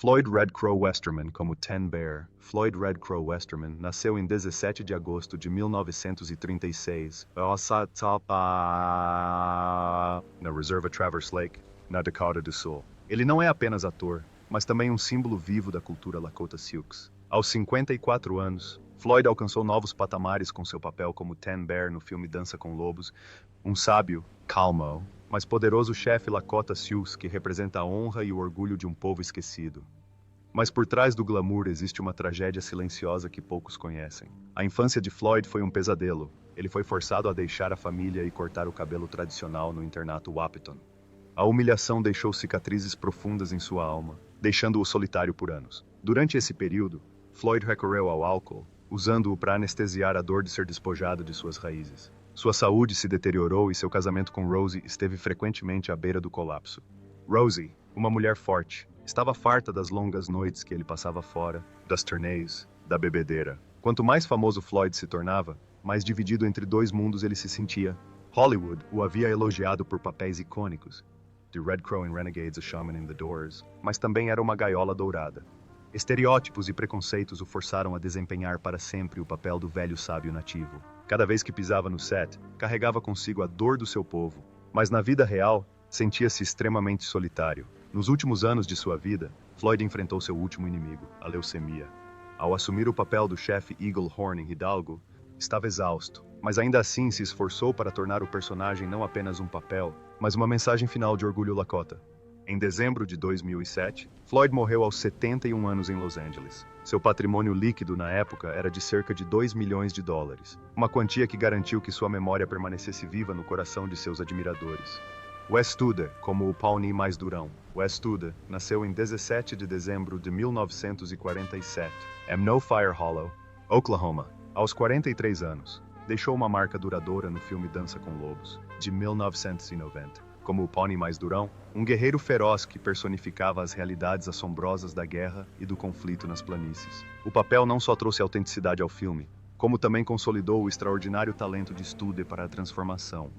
Floyd Red Crow Westerman como Ten Bear. Floyd Red Crow Westerman nasceu em 17 de agosto de 1936 na reserva Traverse Lake, na Dakota do Sul. Ele não é apenas ator, mas também um símbolo vivo da cultura Lakota Sioux. Aos 54 anos, Floyd alcançou novos patamares com seu papel como Ten Bear no filme Dança com Lobos, um sábio, calmo, mas poderoso chefe Lakota Sioux que representa a honra e o orgulho de um povo esquecido. Mas por trás do glamour existe uma tragédia silenciosa que poucos conhecem. A infância de Floyd foi um pesadelo. Ele foi forçado a deixar a família e cortar o cabelo tradicional no internato Wahpeton. A humilhação deixou cicatrizes profundas em sua alma, deixando-o solitário por anos. Durante esse período, Floyd recorreu ao álcool, usando-o para anestesiar a dor de ser despojado de suas raízes. Sua saúde se deteriorou e seu casamento com Rosie esteve frequentemente à beira do colapso. Rosie, uma mulher forte, estava farta das longas noites que ele passava fora, das turnês, da bebedeira. Quanto mais famoso Floyd se tornava, mais dividido entre dois mundos ele se sentia. Hollywood o havia elogiado por papéis icônicos, de Red Crow em Renegades, A Shaman in the Doors, mas também era uma gaiola dourada. Estereótipos e preconceitos o forçaram a desempenhar para sempre o papel do velho sábio nativo. Cada vez que pisava no set, carregava consigo a dor do seu povo, mas na vida real, sentia-se extremamente solitário. Nos últimos anos de sua vida, Floyd enfrentou seu último inimigo, a leucemia. Ao assumir o papel do chefe Eagle Horn em Hidalgo, estava exausto, mas ainda assim se esforçou para tornar o personagem não apenas um papel, mas uma mensagem final de orgulho Lakota. Em dezembro de 2007, Floyd morreu aos 71 anos em Los Angeles. Seu patrimônio líquido na época era de cerca de $2 milhões, uma quantia que garantiu que sua memória permanecesse viva no coração de seus admiradores. Wes Studer, como o Pawnee mais durão. Wes Studer nasceu em 17 de dezembro de 1947, em No Fire Hollow, Oklahoma. Aos 43 anos, deixou uma marca duradoura no filme Dança com Lobos, de 1990. Como o Pawnee mais durão, um guerreiro feroz que personificava as realidades assombrosas da guerra e do conflito nas planícies. O papel não só trouxe autenticidade ao filme, como também consolidou o extraordinário talento de Studer para a transformação.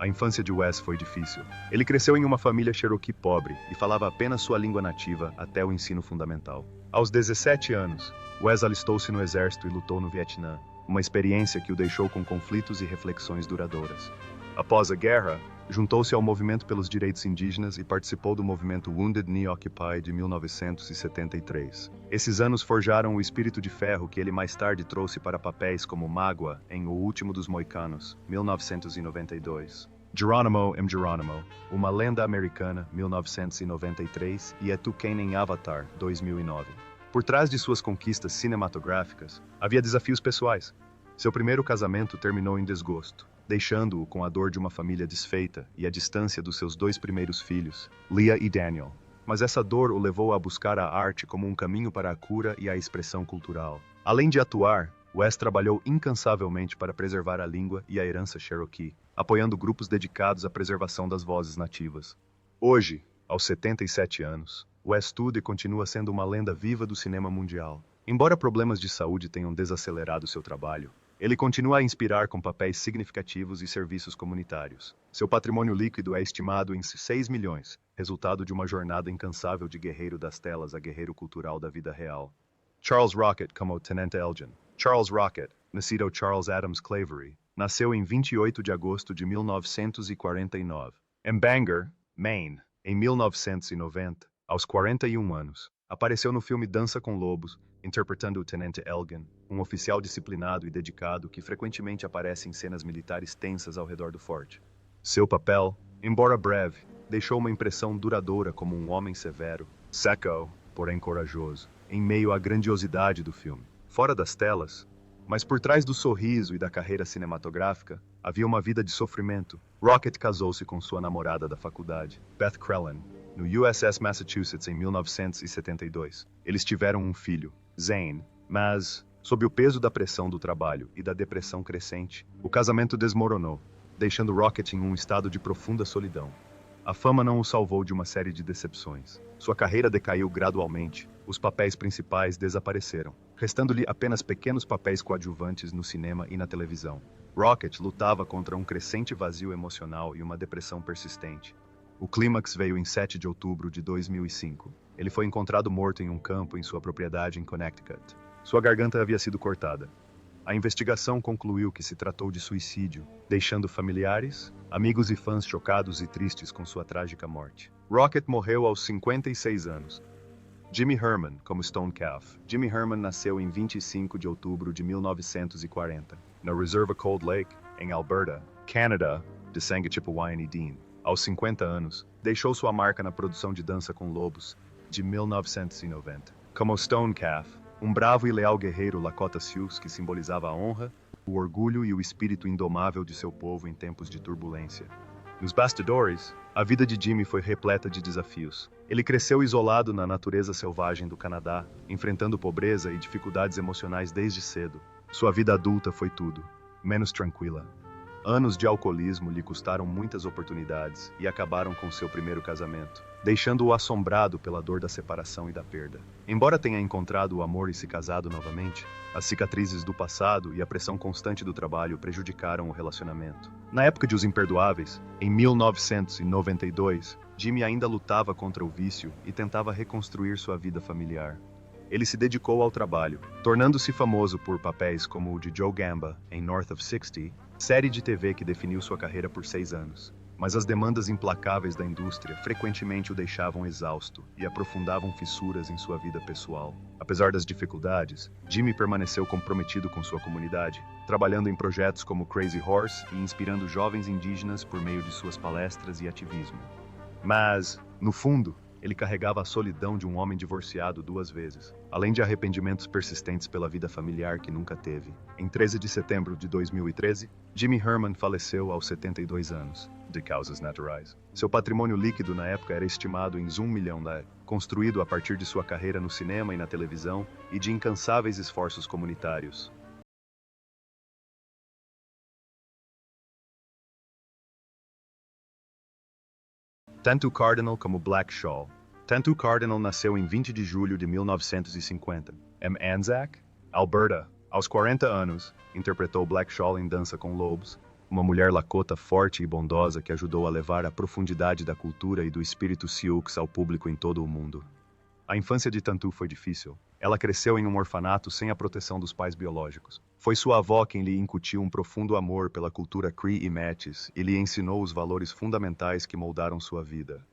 A infância de Wes foi difícil. Ele cresceu em uma família Cherokee pobre e falava apenas sua língua nativa até o ensino fundamental. Aos 17 anos, Wes alistou-se no exército e lutou no Vietnã, uma experiência que o deixou com conflitos e reflexões duradouras. Após a guerra, juntou-se ao movimento pelos direitos indígenas e participou do movimento Wounded Knee Occupy de 1973. Esses anos forjaram o espírito de ferro que ele mais tarde trouxe para papéis como Mágoa em O Último dos Moicanos, 1992. Geronimo M. Geronimo, Uma Lenda Americana, 1993 e É Tu Quem em Avatar, 2009. Por trás de suas conquistas cinematográficas, havia desafios pessoais. Seu primeiro casamento terminou em desgosto, deixando-o com a dor de uma família desfeita e a distância dos seus dois primeiros filhos, Leah e Daniel. Mas essa dor o levou a buscar a arte como um caminho para a cura e a expressão cultural. Além de atuar, Wes trabalhou incansavelmente para preservar a língua e a herança Cherokee, apoiando grupos dedicados à preservação das vozes nativas. Hoje, aos 77 anos, Wes Studer continua sendo uma lenda viva do cinema mundial. Embora problemas de saúde tenham desacelerado seu trabalho, ele continua a inspirar com papéis significativos e serviços comunitários. Seu patrimônio líquido é estimado em 6 milhões, resultado de uma jornada incansável de guerreiro das telas a guerreiro cultural da vida real. Charles Rocket como Tenente Elgin. Charles Rocket, nascido Charles Adams Clavery, nasceu em 28 de agosto de 1949, em Bangor, Maine, em 1990, aos 41 anos. Apareceu no filme Dança com Lobos, interpretando o Tenente Elgin, um oficial disciplinado e dedicado que frequentemente aparece em cenas militares tensas ao redor do forte. Seu papel, embora breve, deixou uma impressão duradoura como um homem severo, seco, porém corajoso, em meio à grandiosidade do filme. Fora das telas, mas por trás do sorriso e da carreira cinematográfica, havia uma vida de sofrimento. Rocket casou-se com sua namorada da faculdade, Beth Crellin, no USS Massachusetts em 1972. Eles tiveram um filho, Zane, mas, sob o peso da pressão do trabalho e da depressão crescente, o casamento desmoronou, deixando Rocket em um estado de profunda solidão. A fama não o salvou de uma série de decepções. Sua carreira decaiu gradualmente, os papéis principais desapareceram, restando-lhe apenas pequenos papéis coadjuvantes no cinema e na televisão. Rocket lutava contra um crescente vazio emocional e uma depressão persistente. O clímax veio em 7 de outubro de 2005, ele foi encontrado morto em um campo em sua propriedade em Connecticut. Sua garganta havia sido cortada. A investigação concluiu que se tratou de suicídio, deixando familiares, amigos e fãs chocados e tristes com sua trágica morte. Rocket morreu aos 56 anos. Jimmy Herman, como Stone Calf. Jimmy Herman nasceu em 25 de outubro de 1940, na Reserva Cold Lake, em Alberta, Canadá, de sangue tipo Wayne Dean. Aos 50 anos, deixou sua marca na produção de Dança com Lobos, de 1990. Como Stone Calf, um bravo e leal guerreiro Lakota Sioux que simbolizava a honra, o orgulho e o espírito indomável de seu povo em tempos de turbulência. Nos bastidores, a vida de Jimmy foi repleta de desafios. Ele cresceu isolado na natureza selvagem do Canadá, enfrentando pobreza e dificuldades emocionais desde cedo. Sua vida adulta foi tudo, menos tranquila. Anos de alcoolismo lhe custaram muitas oportunidades e acabaram com seu primeiro casamento, deixando-o assombrado pela dor da separação e da perda. Embora tenha encontrado o amor e se casado novamente, as cicatrizes do passado e a pressão constante do trabalho prejudicaram o relacionamento. Na época de Os Imperdoáveis, em 1992, Jimmy ainda lutava contra o vício e tentava reconstruir sua vida familiar. Ele se dedicou ao trabalho, tornando-se famoso por papéis como o de Joe Gamba em North of 60, série de TV que definiu sua carreira por 6 anos. Mas as demandas implacáveis da indústria frequentemente o deixavam exausto e aprofundavam fissuras em sua vida pessoal. Apesar das dificuldades, Jimmy permaneceu comprometido com sua comunidade, trabalhando em projetos como Crazy Horse e inspirando jovens indígenas por meio de suas palestras e ativismo. Mas, no fundo, ele carregava a solidão de um homem divorciado 2 vezes, além de arrependimentos persistentes pela vida familiar que nunca teve. Em 13 de setembro de 2013, Jimmy Herman faleceu aos 72 anos, de causas naturais. Seu patrimônio líquido na época era estimado em $1 milhão, construído a partir de sua carreira no cinema e na televisão e de incansáveis esforços comunitários. Tanto Cardinal como Black Shawl. Tanto Cardinal nasceu em 20 de julho de 1950, em Anzac, Alberta. Aos 40 anos, interpretou Black Shawl em Dança com Lobos, uma mulher Lakota forte e bondosa que ajudou a levar a profundidade da cultura e do espírito Sioux ao público em todo o mundo. A infância de Tantu foi difícil. Ela cresceu em um orfanato sem a proteção dos pais biológicos. Foi sua avó quem lhe incutiu um profundo amor pela cultura Cree e Métis e lhe ensinou os valores fundamentais que moldaram sua vida.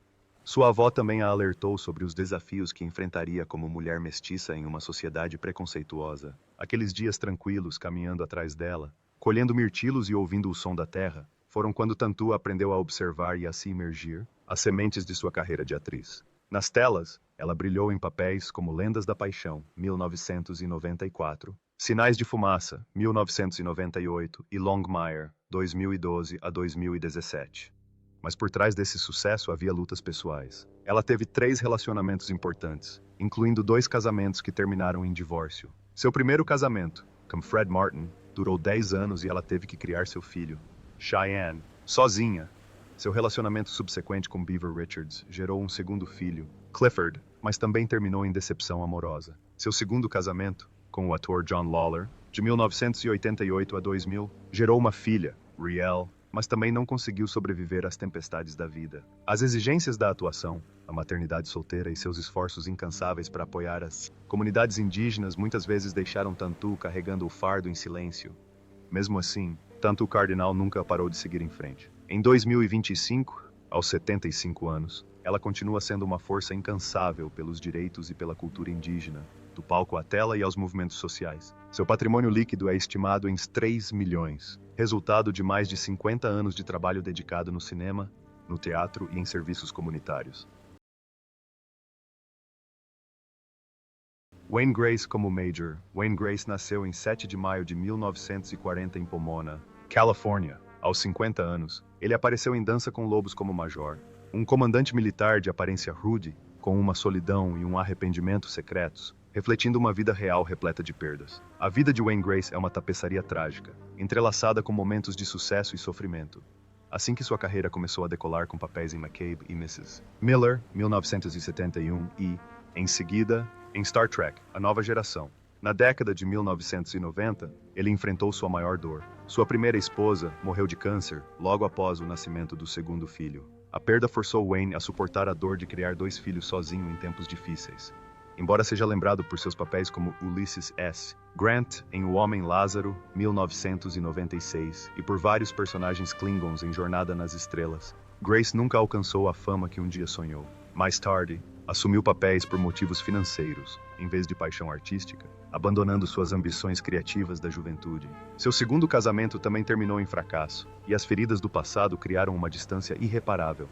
Sua avó também a alertou sobre os desafios que enfrentaria como mulher mestiça em uma sociedade preconceituosa. Aqueles dias tranquilos caminhando atrás dela, colhendo mirtilos e ouvindo o som da terra, foram quando Tantu aprendeu a observar e a se imergir as sementes de sua carreira de atriz. Nas telas, ela brilhou em papéis como Lendas da Paixão, 1994, Sinais de Fumaça, 1998 e Longmire, 2012 a 2017. Mas por trás desse sucesso havia lutas pessoais. Ela teve 3 relacionamentos importantes, incluindo 2 casamentos que terminaram em divórcio. Seu primeiro casamento, com Fred Martin, durou 10 anos e ela teve que criar seu filho, Cheyenne, sozinha. Seu relacionamento subsequente com Beaver Richards gerou um segundo filho, Clifford, mas também terminou em decepção amorosa. Seu segundo casamento, com o ator John Lawler, de 1988 a 2000, gerou uma filha, Riel, mas também não conseguiu sobreviver às tempestades da vida. As exigências da atuação, a maternidade solteira e seus esforços incansáveis para apoiar as comunidades indígenas muitas vezes deixaram Tantu carregando o fardo em silêncio. Mesmo assim, Tantu Cardinal nunca parou de seguir em frente. Em 2025, aos 75 anos, ela continua sendo uma força incansável pelos direitos e pela cultura indígena, do palco à tela e aos movimentos sociais. Seu patrimônio líquido é estimado em 3 milhões, resultado de mais de 50 anos de trabalho dedicado no cinema, no teatro e em serviços comunitários. Wayne Grace como Major. Wayne Grace nasceu em 7 de maio de 1940 em Pomona, Califórnia. Aos 50 anos, ele apareceu em Dança com Lobos como Major, um comandante militar de aparência rude, com uma solidão e um arrependimento secretos, refletindo uma vida real repleta de perdas. A vida de Wayne Grace é uma tapeçaria trágica, entrelaçada com momentos de sucesso e sofrimento. Assim que sua carreira começou a decolar com papéis em McCabe e Mrs. Miller, 1971, e, em seguida, em Star Trek, A Nova Geração. Na década de 1990, ele enfrentou sua maior dor. Sua primeira esposa morreu de câncer logo após o nascimento do segundo filho. A perda forçou Wayne a suportar a dor de criar dois filhos sozinho em tempos difíceis. Embora seja lembrado por seus papéis como Ulysses S. Grant em O Homem Lázaro, 1996, e por vários personagens Klingons em Jornada nas Estrelas, Grace nunca alcançou a fama que um dia sonhou. Mais tarde, assumiu papéis por motivos financeiros, em vez de paixão artística, abandonando suas ambições criativas da juventude. Seu segundo casamento também terminou em fracasso, e as feridas do passado criaram uma distância irreparável.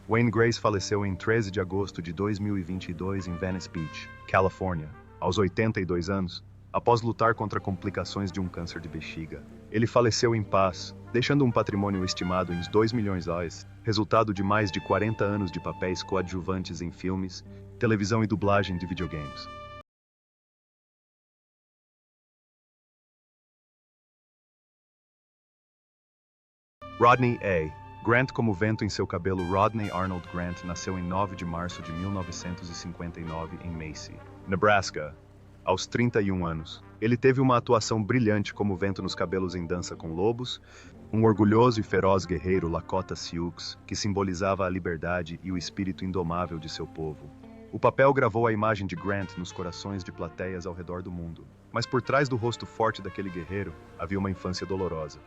Wayne Grace faleceu em 13 de agosto de 2022 em Venice Beach, Califórnia, aos 82 anos, após lutar contra complicações de um câncer de bexiga. Ele faleceu em paz, deixando um patrimônio estimado em $2 milhões, resultado de mais de 40 anos de papéis coadjuvantes em filmes, televisão e dublagem de videogames. Rodney A. Grant como vento em seu cabelo. Rodney Arnold Grant nasceu em 9 de março de 1959 em Macy, Nebraska. Aos 31 anos, ele teve uma atuação brilhante como vento nos cabelos em Dança com Lobos, um orgulhoso e feroz guerreiro Lakota Sioux que simbolizava a liberdade e o espírito indomável de seu povo. O papel gravou a imagem de Grant nos corações de plateias ao redor do mundo, mas por trás do rosto forte daquele guerreiro havia uma infância dolorosa.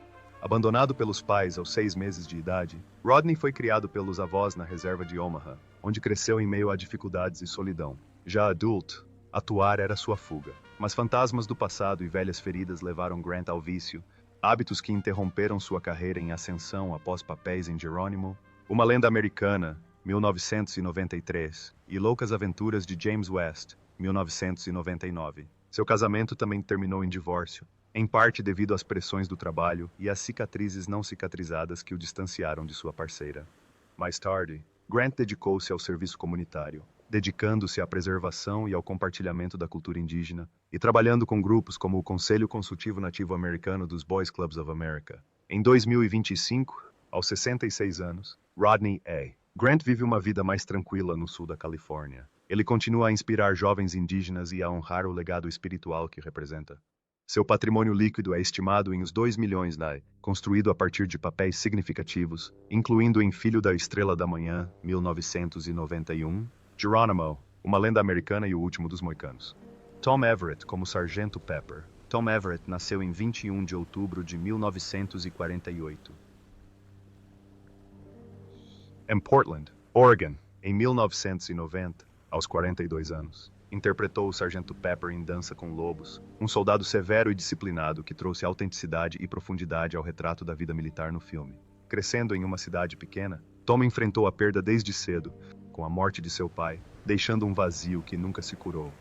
Abandonado pelos pais aos 6 meses de idade, Rodney foi criado pelos avós na reserva de Omaha, onde cresceu em meio a dificuldades e solidão. Já adulto, atuar era sua fuga. Mas fantasmas do passado e velhas feridas levaram Grant ao vício, hábitos que interromperam sua carreira em ascensão após papéis em Jerônimo, Uma Lenda Americana, 1993, e Loucas Aventuras de James West, 1999. Seu casamento também terminou em divórcio, em parte devido às pressões do trabalho e às cicatrizes não cicatrizadas que o distanciaram de sua parceira. Mais tarde, Grant dedicou-se ao serviço comunitário, dedicando-se à preservação e ao compartilhamento da cultura indígena, e trabalhando com grupos como o Conselho Consultivo Nativo Americano dos Boys Clubs of America. Em 2025, aos 66 anos, Rodney A. Grant vive uma vida mais tranquila no sul da Califórnia. Ele continua a inspirar jovens indígenas e a honrar o legado espiritual que representa. Seu patrimônio líquido é estimado em uns $2 milhões, construído a partir de papéis significativos, incluindo em Filho da Estrela da Manhã, 1991, Geronimo, Uma Lenda Americana e O Último dos Moicanos. Tom Everett como Sargento Pepper. Tom Everett nasceu em 21 de outubro de 1948. Em Portland, Oregon, em 1990, aos 42 anos. Interpretou o Sargento Pepper em Dança com Lobos, um soldado severo e disciplinado que trouxe autenticidade e profundidade ao retrato da vida militar no filme. Crescendo em uma cidade pequena, Tom enfrentou a perda desde cedo, com a morte de seu pai, deixando um vazio que nunca se curou.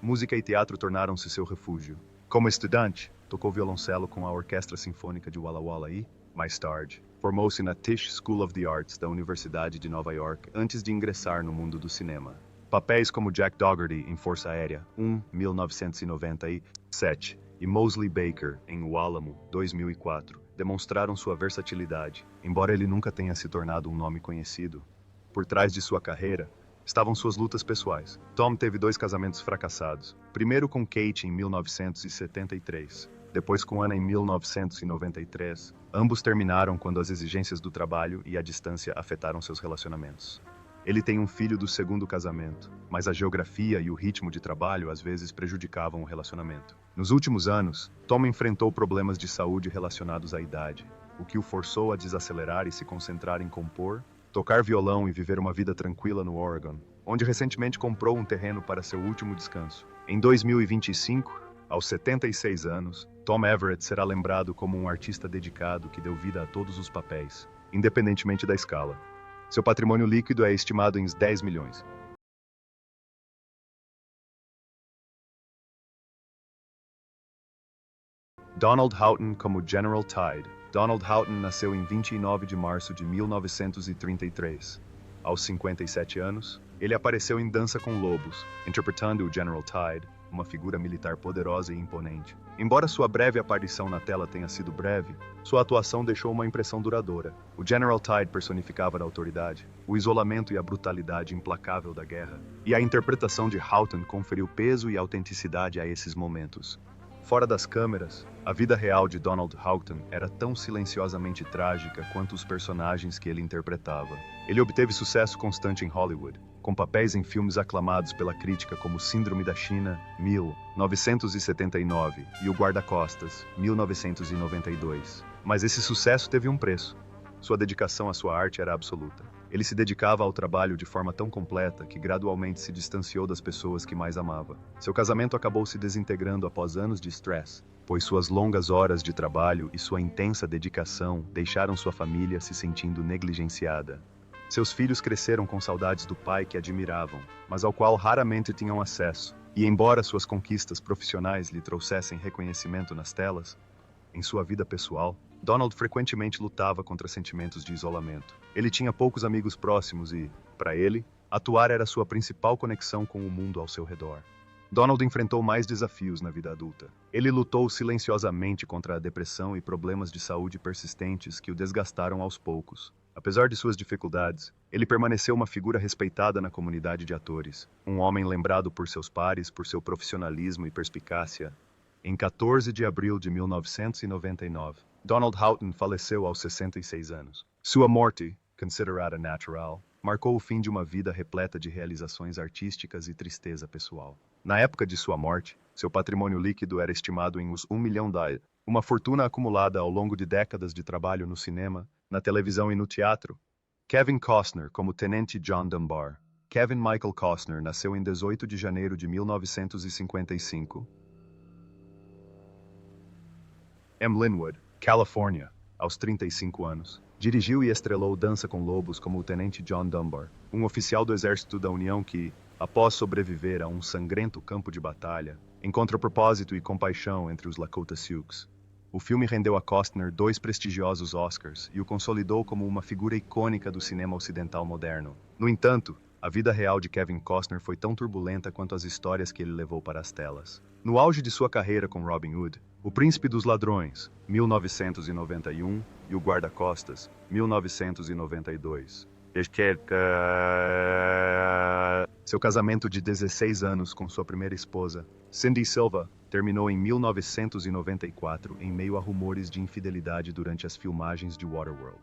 Música e teatro tornaram-se seu refúgio. Como estudante, tocou violoncelo com a Orquestra Sinfônica de Walla Walla e, mais tarde, formou-se na Tisch School of the Arts da Universidade de Nova York antes de ingressar no mundo do cinema. Papéis como Jack Dougherty em Força Aérea 1, 1997 e Mosley Baker em O Álamo, 2004, demonstraram sua versatilidade, embora ele nunca tenha se tornado um nome conhecido. Por trás de sua carreira, estavam suas lutas pessoais. Tom teve 2 casamentos fracassados, primeiro com Kate em 1973, depois com Anna em 1993. Ambos terminaram quando as exigências do trabalho e a distância afetaram seus relacionamentos. Ele tem um filho do segundo casamento, mas a geografia e o ritmo de trabalho às vezes prejudicavam o relacionamento. Nos últimos anos, Tom enfrentou problemas de saúde relacionados à idade, o que o forçou a desacelerar e se concentrar em compor, tocar violão e viver uma vida tranquila no Oregon, onde recentemente comprou um terreno para seu último descanso. Em 2025, aos 76 anos, Tom Everett será lembrado como um artista dedicado que deu vida a todos os papéis, independentemente da escala. Seu patrimônio líquido é estimado em $10 milhões. Donald Houghton como General Tide. Donald Houghton nasceu em 29 de março de 1933. Aos 57 anos, ele apareceu em Dança com Lobos, interpretando o General Tide, uma figura militar poderosa e imponente. Embora sua breve aparição na tela tenha sido breve, sua atuação deixou uma impressão duradoura. O General Tide personificava a autoridade, o isolamento e a brutalidade implacável da guerra, e a interpretação de Houghton conferiu peso e autenticidade a esses momentos. Fora das câmeras, a vida real de Donald Houghton era tão silenciosamente trágica quanto os personagens que ele interpretava. Ele obteve sucesso constante em Hollywood, com papéis em filmes aclamados pela crítica como Síndrome da China, 1979, e O Guarda-Costas, 1992. Mas esse sucesso teve um preço. Sua dedicação à sua arte era absoluta. Ele se dedicava ao trabalho de forma tão completa que gradualmente se distanciou das pessoas que mais amava. Seu casamento acabou se desintegrando após anos de estresse, pois suas longas horas de trabalho e sua intensa dedicação deixaram sua família se sentindo negligenciada. Seus filhos cresceram com saudades do pai que admiravam, mas ao qual raramente tinham acesso. E embora suas conquistas profissionais lhe trouxessem reconhecimento nas telas, em sua vida pessoal, Donald frequentemente lutava contra sentimentos de isolamento. Ele tinha poucos amigos próximos e, para ele, atuar era sua principal conexão com o mundo ao seu redor. Donald enfrentou mais desafios na vida adulta. Ele lutou silenciosamente contra a depressão e problemas de saúde persistentes que o desgastaram aos poucos. Apesar de suas dificuldades, ele permaneceu uma figura respeitada na comunidade de atores, um homem lembrado por seus pares por seu profissionalismo e perspicácia. Em 14 de abril de 1999, Donald Houghton faleceu aos 66 anos. Sua morte, considerada natural, marcou o fim de uma vida repleta de realizações artísticas e tristeza pessoal. Na época de sua morte, seu patrimônio líquido era estimado em uns $1 milhão, uma fortuna acumulada ao longo de décadas de trabalho no cinema, na televisão e no teatro. Kevin Costner como Tenente John Dunbar. Kevin Michael Costner nasceu em 18 de janeiro de 1955. Linwood, Califórnia, aos 35 anos. Dirigiu e estrelou Dança com Lobos como o Tenente John Dunbar, um oficial do Exército da União que, após sobreviver a um sangrento campo de batalha, encontra propósito e compaixão entre os Lakota Sioux. O filme rendeu a Costner 2 prestigiosos Oscars e o consolidou como uma figura icônica do cinema ocidental moderno. No entanto, a vida real de Kevin Costner foi tão turbulenta quanto as histórias que ele levou para as telas. No auge de sua carreira com Robin Hood, O Príncipe dos Ladrões, 1991, e O Guarda-Costas, 1992. Seu casamento de 16 anos com sua primeira esposa, Cindy Silva, terminou em 1994 em meio a rumores de infidelidade durante as filmagens de Waterworld.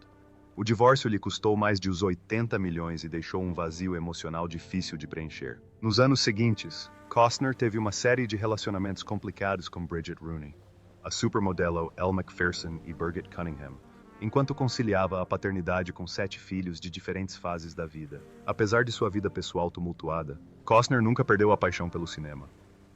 O divórcio lhe custou mais de os 80 milhões e deixou um vazio emocional difícil de preencher. Nos anos seguintes, Costner teve uma série de relacionamentos complicados com Bridget Rooney, a supermodelo Elle Macpherson e Birgit Cunningham, enquanto conciliava a paternidade com 7 filhos de diferentes fases da vida. Apesar de sua vida pessoal tumultuada, Costner nunca perdeu a paixão pelo cinema.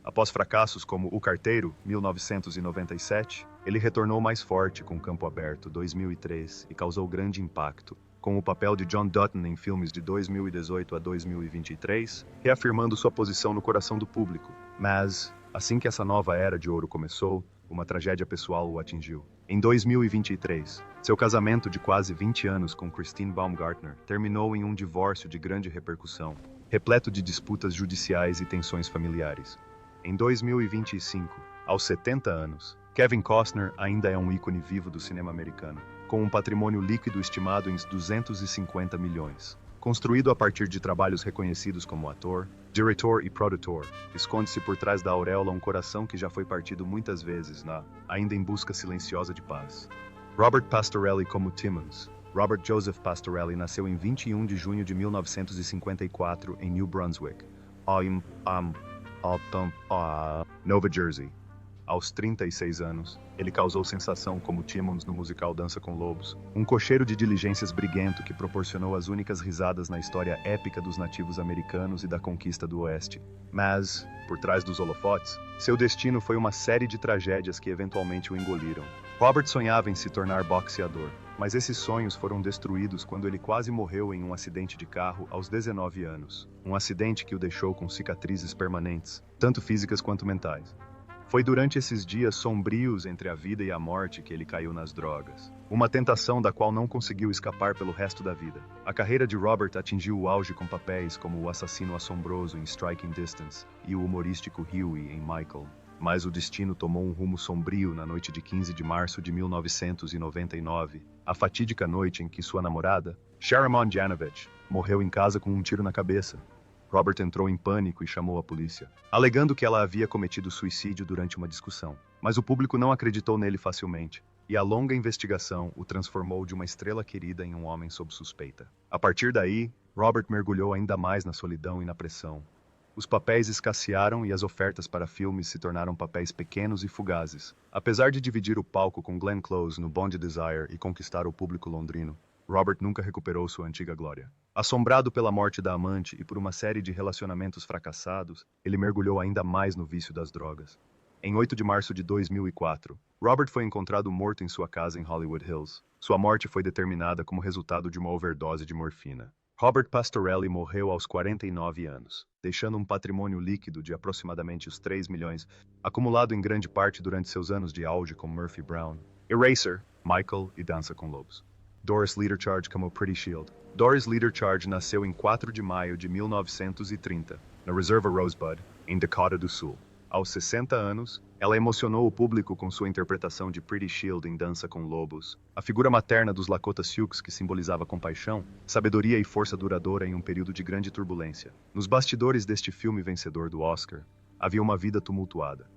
Após fracassos como O Carteiro, 1997, ele retornou mais forte com Campo Aberto, 2003, e causou grande impacto, com o papel de John Dutton em filmes de 2018 a 2023, reafirmando sua posição no coração do público. Mas, assim que essa nova era de ouro começou, uma tragédia pessoal o atingiu. Em 2023, seu casamento de quase 20 anos com Christine Baumgartner terminou em um divórcio de grande repercussão, repleto de disputas judiciais e tensões familiares. Em 2025, aos 70 anos, Kevin Costner ainda é um ícone vivo do cinema americano, com um patrimônio líquido estimado em 250 milhões. Construído a partir de trabalhos reconhecidos como ator, diretor e produtor, esconde-se por trás da auréola um coração que já foi partido muitas vezes ainda em busca silenciosa de paz. Robert Pastorelli como Timmons. Robert Joseph Pastorelli nasceu em 21 de junho de 1954 em New Brunswick, Nova Jersey. Aos 36 anos, ele causou sensação como Timmons no musical Dança com Lobos, um cocheiro de diligências briguento que proporcionou as únicas risadas na história épica dos nativos americanos e da conquista do Oeste. Mas, por trás dos holofotes, seu destino foi uma série de tragédias que eventualmente o engoliram. Robert sonhava em se tornar boxeador, mas esses sonhos foram destruídos quando ele quase morreu em um acidente de carro aos 19 anos. Um acidente que o deixou com cicatrizes permanentes, tanto físicas quanto mentais. Foi durante esses dias sombrios entre a vida e a morte que ele caiu nas drogas. Uma tentação da qual não conseguiu escapar pelo resto da vida. A carreira de Robert atingiu o auge com papéis como o assassino assombroso em Striking Distance e o humorístico Huey em Michael. Mas o destino tomou um rumo sombrio na noite de 15 de março de 1999, a fatídica noite em que sua namorada, Sharamon Janovich, morreu em casa com um tiro na cabeça. Robert entrou em pânico e chamou a polícia, alegando que ela havia cometido suicídio durante uma discussão. Mas o público não acreditou nele facilmente, e a longa investigação o transformou de uma estrela querida em um homem sob suspeita. A partir daí, Robert mergulhou ainda mais na solidão e na pressão. Os papéis escassearam e as ofertas para filmes se tornaram papéis pequenos e fugazes. Apesar de dividir o palco com Glenn Close no Bond Desire e conquistar o público londrino, Robert nunca recuperou sua antiga glória. Assombrado pela morte da amante e por uma série de relacionamentos fracassados, ele mergulhou ainda mais no vício das drogas. Em 8 de março de 2004, Robert foi encontrado morto em sua casa em Hollywood Hills. Sua morte foi determinada como resultado de uma overdose de morfina. Robert Pastorelli morreu aos 49 anos, deixando um patrimônio líquido de aproximadamente os 3 milhões, acumulado em grande parte durante seus anos de auge com Murphy Brown, Eraser, Michael e Dança com Lobos. Doris Leader-Charge como Pretty Shield. Doris Leader-Charge nasceu em 4 de maio de 1930, na Reserva Rosebud, em Dakota do Sul. Aos 60 anos, ela emocionou o público com sua interpretação de Pretty Shield em Dança com Lobos, a figura materna dos Lakota Sioux que simbolizava compaixão, sabedoria e força duradoura em um período de grande turbulência. Nos bastidores deste filme vencedor do Oscar, havia uma vida tumultuada.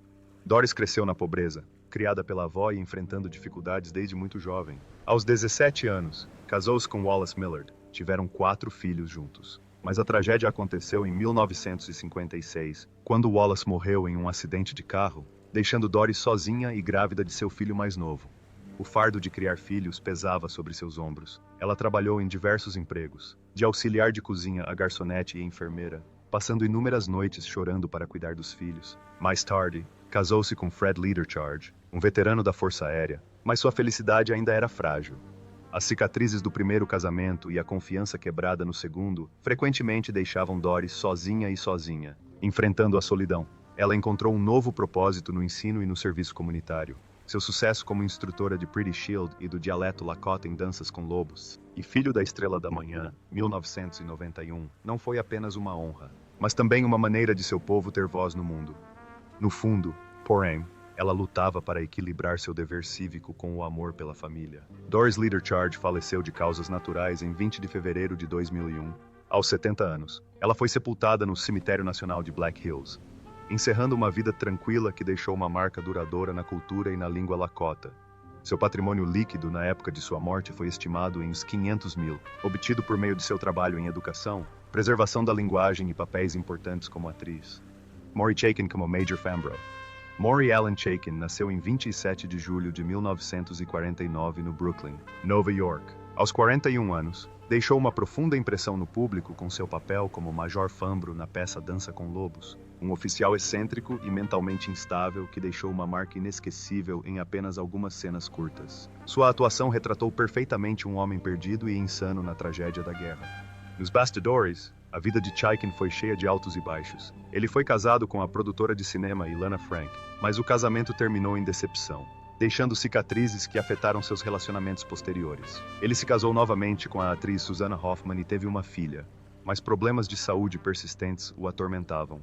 Doris cresceu na pobreza, criada pela avó e enfrentando dificuldades desde muito jovem. Aos 17 anos, casou-se com Wallace Millard. Tiveram 4 filhos juntos. Mas a tragédia aconteceu em 1956, quando Wallace morreu em um acidente de carro, deixando Doris sozinha e grávida de seu filho mais novo. O fardo de criar filhos pesava sobre seus ombros. Ela trabalhou em diversos empregos, de auxiliar de cozinha a garçonete e enfermeira, passando inúmeras noites chorando para cuidar dos filhos. Mais tarde, casou-se com Fred Leader-Charge, um veterano da Força Aérea, mas sua felicidade ainda era frágil. As cicatrizes do primeiro casamento e a confiança quebrada no segundo frequentemente deixavam Doris sozinha, enfrentando a solidão. Ela encontrou um novo propósito no ensino e no serviço comunitário. Seu sucesso como instrutora de Pretty Shield e do dialeto Lakota em Danças com Lobos, e Filho da Estrela da Manhã, 1991, não foi apenas uma honra, mas também uma maneira de seu povo ter voz no mundo. No fundo, porém, ela lutava para equilibrar seu dever cívico com o amor pela família. Doris Leader-Charge faleceu de causas naturais em 20 de fevereiro de 2001, aos 70 anos. Ela foi sepultada no Cemitério Nacional de Black Hills, encerrando uma vida tranquila que deixou uma marca duradoura na cultura e na língua Lakota. Seu patrimônio líquido na época de sua morte foi estimado em uns 500 mil, obtido por meio de seu trabalho em educação, preservação da linguagem e papéis importantes como atriz. Maury Chaykin como Major Fambrough. Maury Allen Chaykin nasceu em 27 de julho de 1949 no Brooklyn, Nova York. Aos 41 anos, deixou uma profunda impressão no público com seu papel como Major Fambrough na peça Dança com Lobos, um oficial excêntrico e mentalmente instável que deixou uma marca inesquecível em apenas algumas cenas curtas. Sua atuação retratou perfeitamente um homem perdido e insano na tragédia da guerra. Nos bastidores, a vida de Chaykin foi cheia de altos e baixos. Ele foi casado com a produtora de cinema Ilana Frank, mas o casamento terminou em decepção, deixando cicatrizes que afetaram seus relacionamentos posteriores. Ele se casou novamente com a atriz Susanna Hoffman e teve uma filha, mas problemas de saúde persistentes o atormentavam.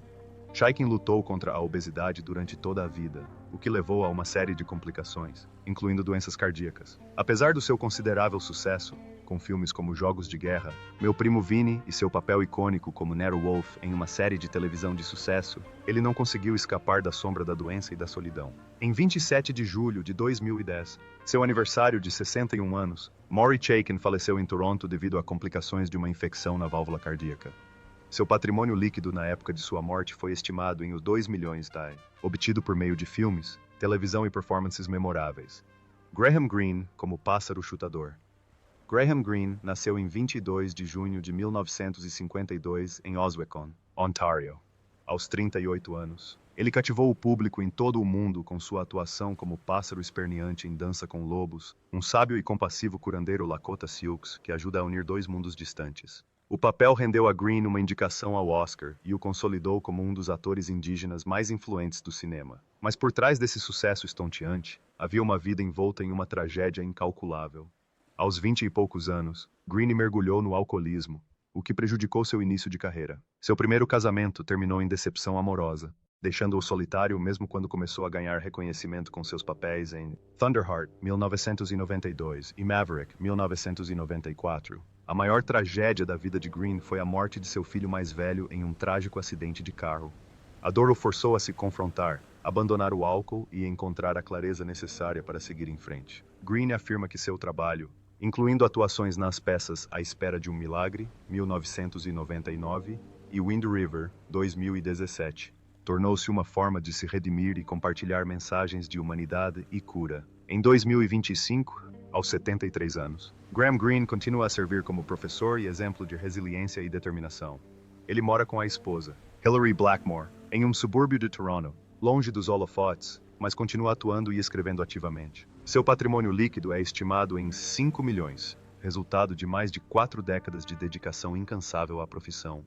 Chaykin lutou contra a obesidade durante toda a vida, o que levou a uma série de complicações, incluindo doenças cardíacas. Apesar do seu considerável sucesso, com filmes como Jogos de Guerra, Meu Primo Vinny e seu papel icônico como Nero Wolfe em uma série de televisão de sucesso, ele não conseguiu escapar da sombra da doença e da solidão. Em 27 de julho de 2010, seu aniversário de 61 anos, Maury Chaykin faleceu em Toronto devido a complicações de uma infecção na válvula cardíaca. Seu patrimônio líquido na época de sua morte foi estimado em 2 milhões de obtido por meio de filmes, televisão e performances memoráveis. Graham Greene como Pássaro Chutador. Graham Greene nasceu em 22 de junho de 1952 em Oswecon, Ontário. Aos 38 anos, ele cativou o público em todo o mundo com sua atuação como pássaro esperneante em Dança com Lobos, um sábio e compassivo curandeiro Lakota Sioux que ajuda a unir 2 mundos distantes. O papel rendeu a Greene uma indicação ao Oscar e o consolidou como um dos atores indígenas mais influentes do cinema. Mas por trás desse sucesso estonteante, havia uma vida envolta em uma tragédia incalculável. Aos 20 e poucos anos, Greene mergulhou no alcoolismo, o que prejudicou seu início de carreira. Seu primeiro casamento terminou em decepção amorosa, deixando-o solitário mesmo quando começou a ganhar reconhecimento com seus papéis em Thunderheart, 1992, e Maverick, 1994. A maior tragédia da vida de Green foi a morte de seu filho mais velho em um trágico acidente de carro. A dor o forçou a se confrontar, abandonar o álcool e encontrar a clareza necessária para seguir em frente. Green afirma que seu trabalho, incluindo atuações nas peças A Espera de um Milagre, 1999, e Wind River, 2017, tornou-se uma forma de se redimir e compartilhar mensagens de humanidade e cura. Em 2025, aos 73 anos, Graham Greene continua a servir como professor e exemplo de resiliência e determinação. Ele mora com a esposa, Hilary Blackmore, em um subúrbio de Toronto, longe dos holofotes, mas continua atuando e escrevendo ativamente. Seu patrimônio líquido é estimado em 5 milhões, resultado de mais de 4 décadas de dedicação incansável à profissão.